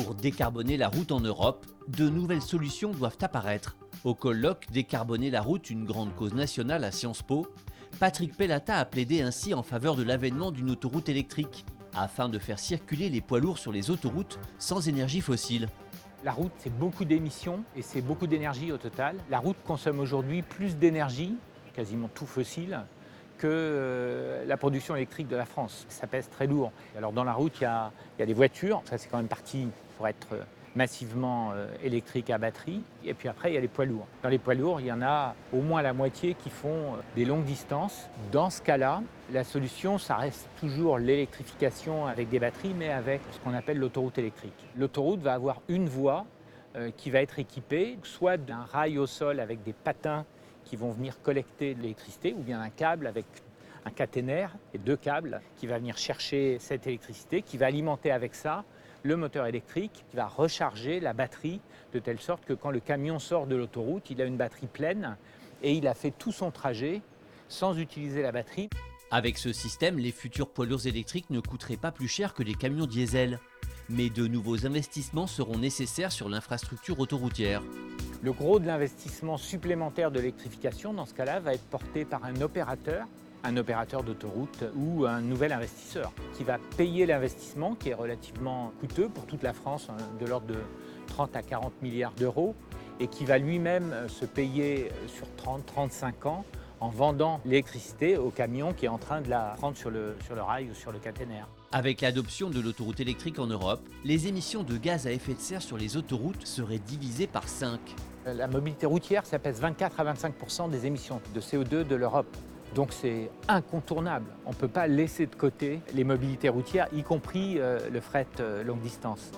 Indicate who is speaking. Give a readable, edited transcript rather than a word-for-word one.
Speaker 1: Pour décarboner la route en Europe, de nouvelles solutions doivent apparaître. Au colloque Décarboner la route, une grande cause nationale à Sciences Po, Patrick Pellata a plaidé ainsi en faveur de l'avènement d'une autoroute électrique, afin de faire circuler les poids lourds sur les autoroutes sans énergie fossile.
Speaker 2: La route, c'est beaucoup d'émissions et c'est beaucoup d'énergie au total. La route consomme aujourd'hui plus d'énergie, quasiment tout fossile, que la production électrique de la France. Ça pèse très lourd. Alors dans la route, il y a des voitures, ça c'est quand même parti pour être massivement électrique à batterie. Et puis après, il y a les poids lourds. Dans les poids lourds, il y en a au moins la moitié qui font des longues distances. Dans ce cas-là, la solution, ça reste toujours l'électrification avec des batteries, mais avec ce qu'on appelle l'autoroute électrique. L'autoroute va avoir une voie qui va être équipée, soit d'un rail au sol avec des patins qui vont venir collecter de l'électricité, ou bien un câble avec un caténaire et deux câbles qui va venir chercher cette électricité, qui va alimenter avec ça le moteur électrique, qui va recharger la batterie de telle sorte que quand le camion sort de l'autoroute, il a une batterie pleine et il a fait tout son trajet sans utiliser la batterie.
Speaker 1: Avec ce système, les futurs poids lourds électriques ne coûteraient pas plus cher que les camions diesel. Mais de nouveaux investissements seront nécessaires sur l'infrastructure autoroutière.
Speaker 2: Le gros de l'investissement supplémentaire de l'électrification, dans ce cas-là, va être porté par un opérateur d'autoroute ou un nouvel investisseur qui va payer l'investissement qui est relativement coûteux pour toute la France, de l'ordre de 30 à 40 milliards d'euros, et qui va lui-même se payer sur 30-35 ans en vendant l'électricité au camion qui est en train de la prendre sur le rail ou sur le caténaire.
Speaker 1: Avec l'adoption de l'autoroute électrique en Europe, les émissions de gaz à effet de serre sur les autoroutes seraient divisées par 5.
Speaker 2: La mobilité routière, ça pèse 24 à 25% des émissions de CO2 de l'Europe. Donc c'est incontournable. On ne peut pas laisser de côté les mobilités routières, y compris le fret longue distance.